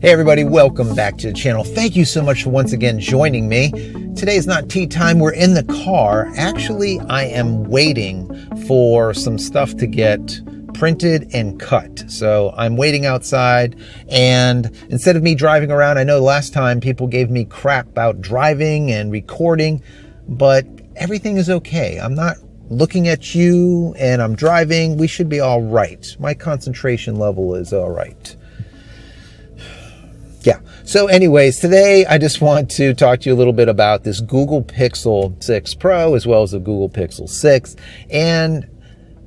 Hey everybody, welcome back to the channel. Thank you so much for once again joining me. Today is not tea time, we're in the car. Actually, I am waiting for some stuff to get printed and cut. So I'm waiting outside, and instead of me driving around, I know last time people gave me crap about driving and recording, but everything is okay. I'm not looking at you and I'm driving. We should be all right. My concentration level is all right. Yeah. So anyways, today I just want to talk to you a little bit about this Google Pixel 6 Pro as well as the Google Pixel 6 and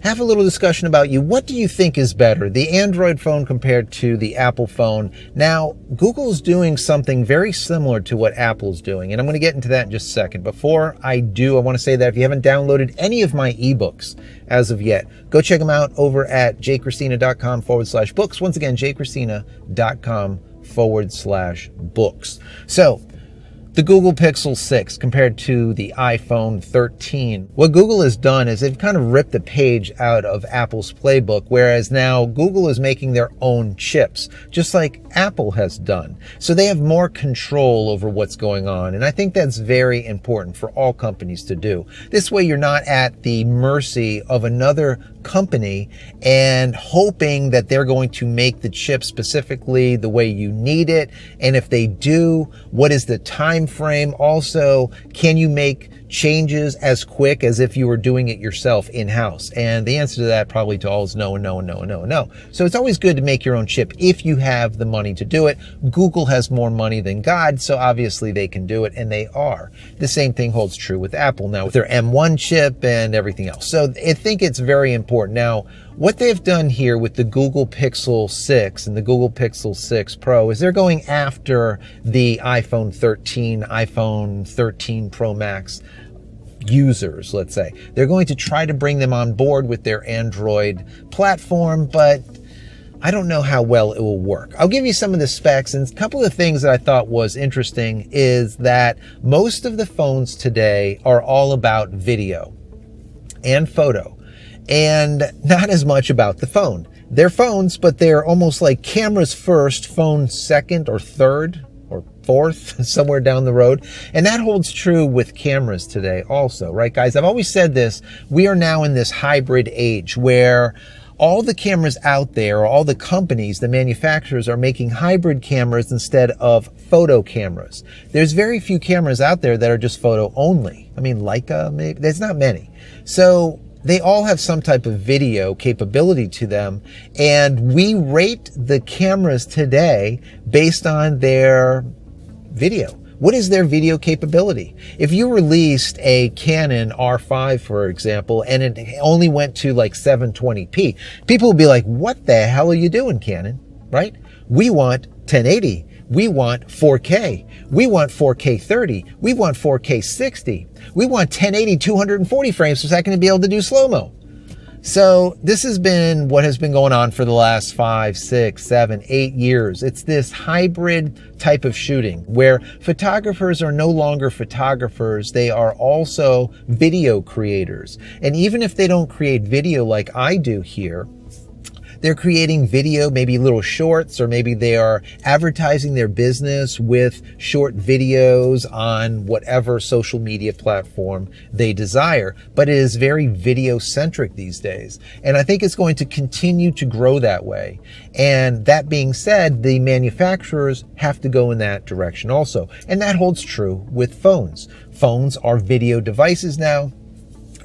have a little discussion about what do you think is better, the Android phone compared to the Apple phone. Now, Google's doing something very similar to what Apple's doing, and I'm going to get into that in just a second. Before I do, I want to say that if you haven't downloaded any of my ebooks as of yet, go check them out over at JCristina.com/books. Once again, JCristina.com/books. So, the Google Pixel 6 compared to the iPhone 13. What Google has done is they've kind of ripped the page out of Apple's playbook, whereas now Google is making their own chips, just like Apple has done. So they have more control over what's going on, and I think that's very important for all companies to do. This way you're not at the mercy of another company and hoping that they're going to make the chip specifically the way you need it, and if they do, what is the time frame? Also, can you make changes as quick as if you were doing it yourself in-house? And the answer to that probably to all is no and no and no and no and no. So it's always good to make your own chip if you have the money to do it. Google has more money than God, so obviously they can do it, and they are. The same thing holds true with Apple now with their M1 chip and everything else. So I think it's very important. Now, what they've done here with the Google Pixel 6 and the Google Pixel 6 Pro is they're going after the iPhone 13, iPhone 13 Pro Max users, let's say. They're going to try to bring them on board with their Android platform, but I don't know how well it will work. I'll give you some of the specs, and a couple of things that I thought was interesting is that most of the phones today are all about video and photo, and not as much about the phone. They're phones, but they're almost like cameras first, phone second or third or fourth, somewhere down the road. And that holds true with cameras today also, right guys? I've always said this, we are now in this hybrid age where all the cameras out there, all the companies, the manufacturers are making hybrid cameras instead of photo cameras. There's very few cameras out there that are just photo only. I mean, Leica, maybe, there's not many. So they all have some type of video capability to them, and we rate the cameras today based on their video. What is their video capability? If you released a Canon R5, for example, and it only went to like 720p, people would be like, what the hell are you doing, Canon? Right? We want 1080. We want 4K. We want 4K 30. We want 4K 60. We want 1080 240 frames per second to be able to do slow-mo. So this has been what has been going on for the last 5, 6, 7, 8 years. It's this hybrid type of shooting where photographers are no longer photographers. They are also video creators. And even if they don't create video like I do here, they're creating video, maybe little shorts, or maybe they are advertising their business with short videos on whatever social media platform they desire. But it is very video-centric these days. And I think it's going to continue to grow that way. And that being said, the manufacturers have to go in that direction also. And that holds true with phones. Phones are video devices now.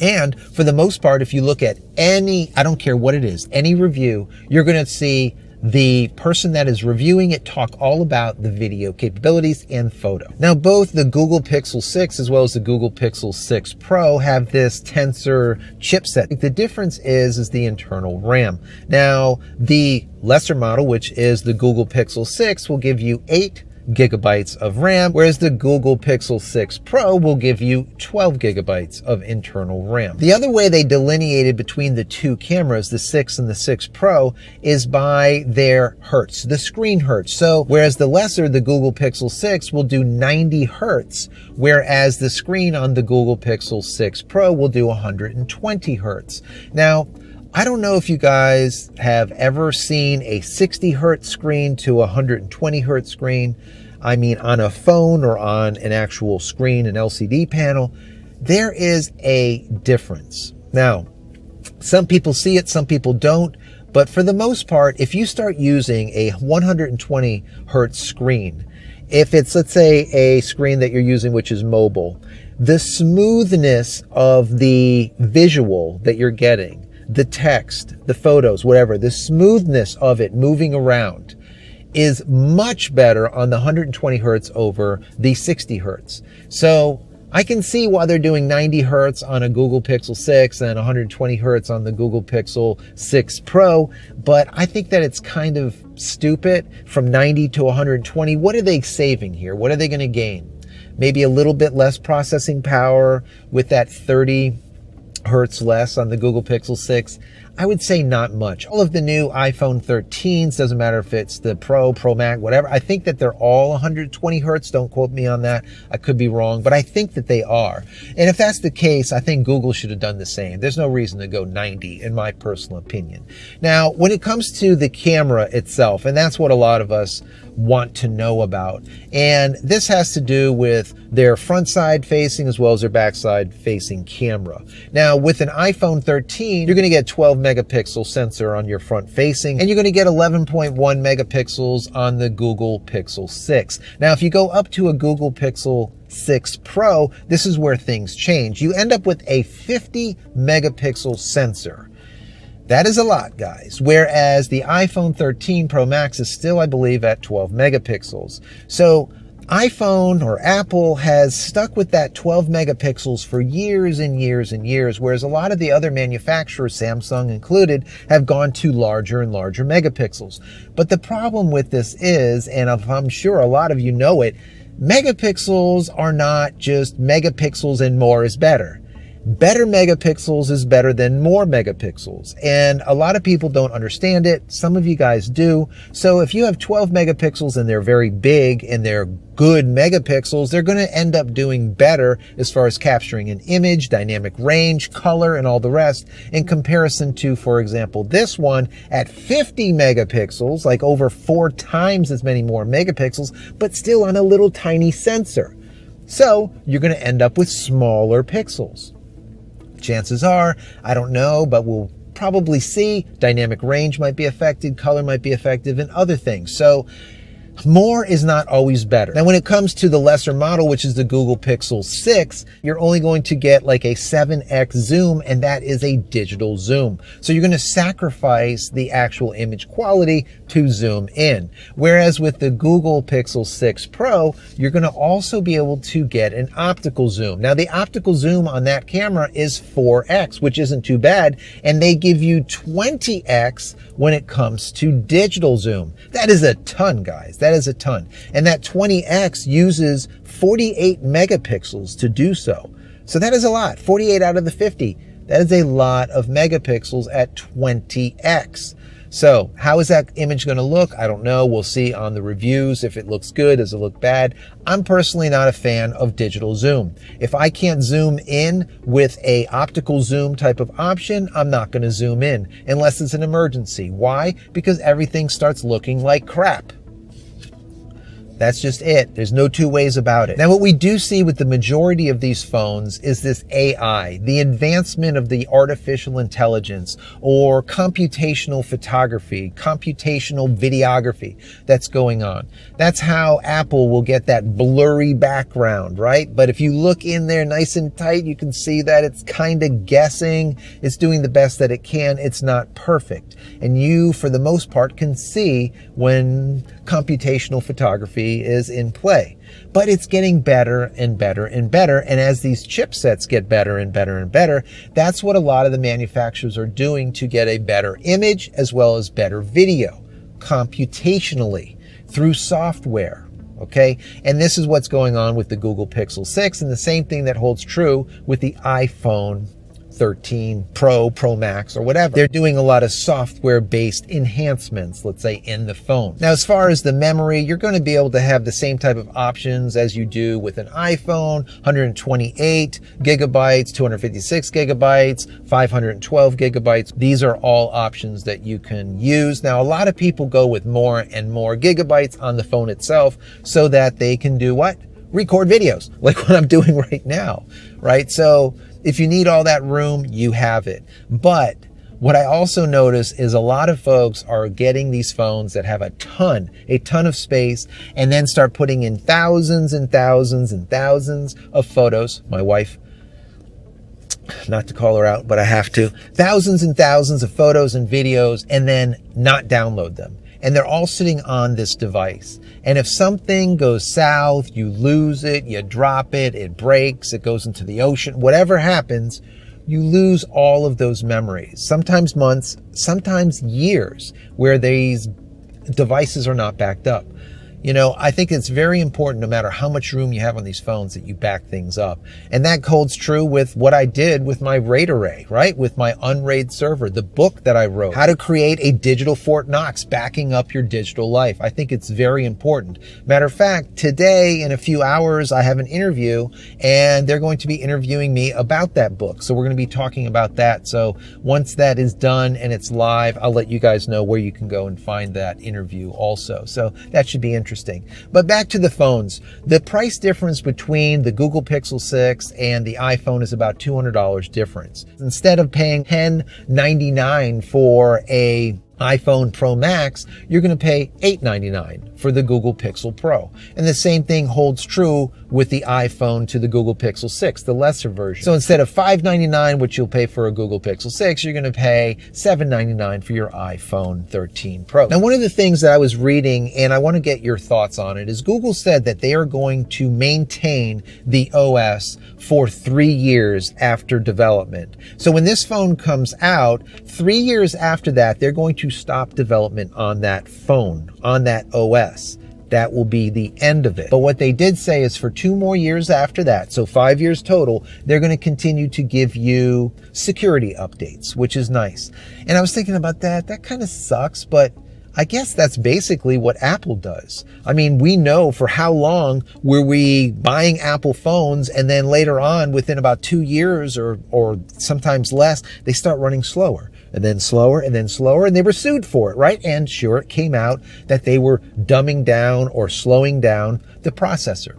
And for the most part, if you look at any, I don't care what it is, any review, you're going to see the person that is reviewing it talk all about the video capabilities and photo. Now, both the Google Pixel 6 as well as the Google Pixel 6 Pro have this Tensor chipset. The difference is the internal RAM. Now, the lesser model, which is the Google Pixel 6, will give you 8 gigabytes of RAM, whereas the Google Pixel 6 Pro will give you 12 gigabytes of internal RAM. The other way they delineated between the two cameras, the 6 and the 6 Pro, is by their hertz, the screen hertz. So whereas the lesser, the Google Pixel 6 will do 90 hertz, whereas the screen on the Google Pixel 6 Pro will do 120 hertz. Now, I don't know if you guys have ever seen a 60 hertz screen to a 120 hertz screen. I mean, on a phone or on an actual screen, an LCD panel, there is a difference. Now, some people see it, some people don't, but for the most part, if you start using a 120 hertz screen, if it's, let's say, a screen that you're using which is mobile, the smoothness of the visual that you're getting, the text, the photos, whatever, the smoothness of it moving around is much better on the 120 hertz over the 60 hertz. So I can see why they're doing 90 hertz on a Google Pixel 6 and 120 hertz on the Google Pixel 6 Pro, but I think that it's kind of stupid from 90 to 120. What are they saving here? What are they going to gain? Maybe a little bit less processing power with that 30 hertz less on the Google Pixel 6. I would say not much. All of the new iPhone 13s, doesn't matter if it's the Pro, Pro Max, whatever, I think that they're all 120 hertz. Don't quote me on that. I could be wrong, but I think that they are. And if that's the case, I think Google should have done the same. There's no reason to go 90, in my personal opinion. Now, when it comes to the camera itself, and that's what a lot of us want to know about, and this has to do with their front side facing as well as their back side facing camera. Now, with an iPhone 13, you're going to get 12 megapixel sensor on your front facing, and you're going to get 11.1 megapixels on the Google Pixel 6. Now, if you go up to a Google Pixel 6 Pro, this is where things change. You end up with a 50 megapixel sensor. That is a lot, guys. Whereas the iPhone 13 Pro Max is still, I believe, at 12 megapixels. So iPhone or Apple has stuck with that 12 megapixels for years and years and years, whereas a lot of the other manufacturers, Samsung included, have gone to larger and larger megapixels. But the problem with this is, and I'm sure a lot of you know it, megapixels are not just megapixels and more is better. Better megapixels is better than more megapixels. And a lot of people don't understand it. Some of you guys do. So if you have 12 megapixels and they're very big and they're good megapixels, they're going to end up doing better as far as capturing an image, dynamic range, color, and all the rest in comparison to, for example, this one at 50 megapixels, like over 4 times as many more megapixels, but still on a little tiny sensor. So you're going to end up with smaller pixels. Chances are, I don't know, but we'll probably see dynamic range might be affected, color might be affected, and other things. So more is not always better. Now, when it comes to the lesser model, which is the Google Pixel 6, you're only going to get like a 7x zoom, and that is a digital zoom. So you're going to sacrifice the actual image quality to zoom in. Whereas with the Google Pixel 6 Pro, you're going to also be able to get an optical zoom. Now, the optical zoom on that camera is 4x, which isn't too bad, and they give you 20x when it comes to digital zoom. That is a ton, guys. That is a ton. And that 20x uses 48 megapixels to do so. So that is a lot. 48 out of the 50. That is a lot of megapixels at 20x. So how is that image going to look? I don't know. We'll see on the reviews if it looks good. Does it look bad? I'm personally not a fan of digital zoom. If I can't zoom in with a optical zoom type of option, I'm not going to zoom in unless it's an emergency. Why? Because everything starts looking like crap. That's just it. There's no two ways about it. Now, what we do see with the majority of these phones is this AI, the advancement of the artificial intelligence or computational photography, computational videography that's going on. That's how Apple will get that blurry background, right? But if you look in there nice and tight, you can see that it's kind of guessing. It's doing the best that it can. It's not perfect. And you, for the most part, can see when computational photography is in play. But it's getting better and better and better. And as these chipsets get better and better and better, that's what a lot of the manufacturers are doing to get a better image as well as better video, computationally, through software. Okay, and this is what's going on with the Google Pixel 6, and the same thing that holds true with the iPhone 13 Pro, Pro Max, or whatever. They're doing a lot of software-based enhancements, let's say, in the phone. Now, as far as the memory, you're going to be able to have the same type of options as you do with an iPhone: 128 gigabytes, 256 gigabytes, 512 gigabytes. These are all options that you can use. Now, a lot of people go with more and more gigabytes on the phone itself so that they can do what? Record videos, like what I'm doing right now, right? So if you need all that room, you have it. But what I also notice is a lot of folks are getting these phones that have a ton of space, and then start putting in thousands and thousands and thousands of photos. My wife, not to call her out, but I have to. Thousands and thousands of photos and videos, and then not download them. And they're all sitting on this device. And if something goes south, you lose it, you drop it, it breaks, it goes into the ocean, whatever happens, you lose all of those memories. Sometimes months, sometimes years, where these devices are not backed up. You know, I think it's very important, no matter how much room you have on these phones, that you back things up. And that holds true with what I did with my RAID array, right? With my unRAID server, the book that I wrote, How to Create a Digital Fort Knox, backing up your digital life. I think it's very important. Matter of fact, today, in a few hours, I have an interview, and they're going to be interviewing me about that book. So we're going to be talking about that. So once that is done and it's live, I'll let you guys know where you can go and find that interview also. So that should be interesting. But back to the phones. The price difference between the Google Pixel 6 and the iPhone is about $200 difference. Instead of paying $10.99 for a iPhone Pro Max, you're going to pay $8.99 for the Google Pixel Pro. And the same thing holds true with the iPhone to the Google Pixel 6, the lesser version. So instead of $5.99, which you'll pay for a Google Pixel 6, you're going to pay $7.99 for your iPhone 13 Pro. Now, one of the things that I was reading, and I want to get your thoughts on it, is Google said that they are going to maintain the OS for 3 years after development. So when this phone comes out, 3 years after that, they're going to stop development on that phone, on that OS. That will be the end of it. But what they did say is for 2 more years after that, so 5 years total, they're going to continue to give you security updates, which is nice. And I was thinking about that. That kind of sucks, but I guess that's basically what Apple does. I mean, we know for how long were we buying Apple phones, and then later on, within about 2 years or sometimes less, they start running slower. And then slower, and then slower, and they were sued for it, right? And sure, it came out that they were dumbing down or slowing down the processor.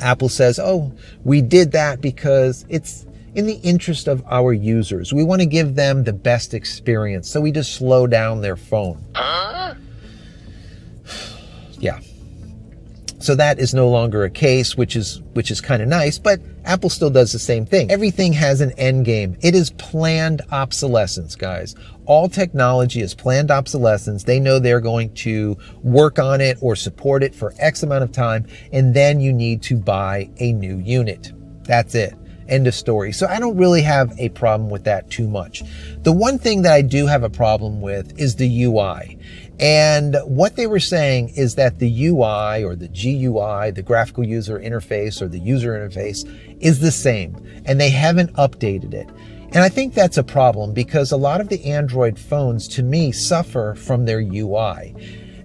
Apple says, oh, we did that because it's in the interest of our users. We want to give them the best experience, so we just slow down their phone. Yeah. So that is no longer a case, which is kind of nice, but Apple still does the same thing. Everything has an end game. It is planned obsolescence, guys. All technology is planned obsolescence. They know they're going to work on it or support it for X amount of time, and then you need to buy a new unit. That's it. End of story. So I don't really have a problem with that too much. The one thing that I do have a problem with is the UI. And what they were saying is that the UI, or the GUI, the graphical user interface, or the user interface, is the same, and they haven't updated it. And I think that's a problem, because a lot of the Android phones, to me, suffer from their UI.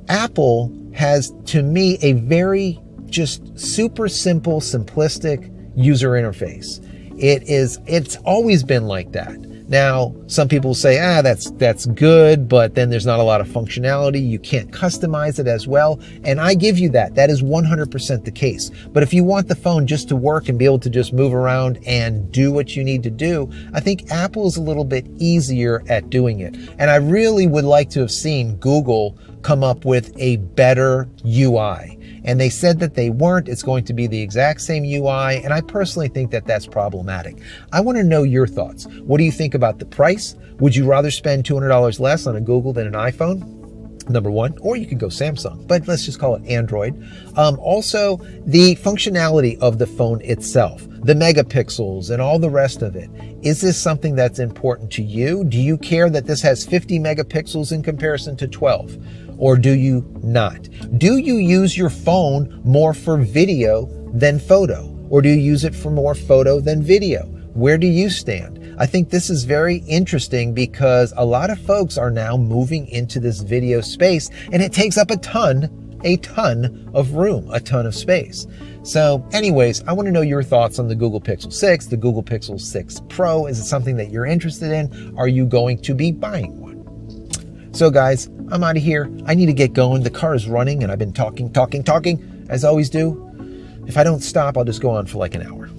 Apple has, to me, a very just super simple, simplistic user interface. It's always been like that. Now, some people say, that's good, but then there's not a lot of functionality. You can't customize it as well. And I give you that. That is 100% the case. But if you want the phone just to work and be able to just move around and do what you need to do, I think Apple is a little bit easier at doing it. And I really would like to have seen Google come up with a better UI. And they said that they weren't. It's going to be the exact same UI. And I personally think that that's problematic. I want to know your thoughts. What do you think about the price? Would you rather spend $200 less on a Google than an iPhone? Number one, or you could go Samsung, but let's just call it Android. Also, the functionality of the phone itself, the megapixels and all the rest of it. Is this something that's important to you? Do you care that this has 50 megapixels in comparison to 12? Or do you not? Do you use your phone more for video than photo? Or do you use it for more photo than video? Where do you stand? I think this is very interesting because a lot of folks are now moving into this video space, and it takes up a ton of room, a ton of space. So anyways, I want to know your thoughts on the Google Pixel 6, the Google Pixel 6 Pro. Is it something that you're interested in? Are you going to be buying one? So guys, I'm out of here. I need to get going. The car is running and I've been talking, as I always do. If I don't stop, I'll just go on for like an hour.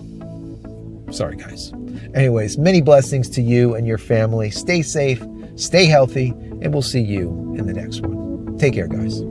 Sorry guys. Anyways, many blessings to you and your family. Stay safe, stay healthy, and we'll see you in the next one. Take care, guys.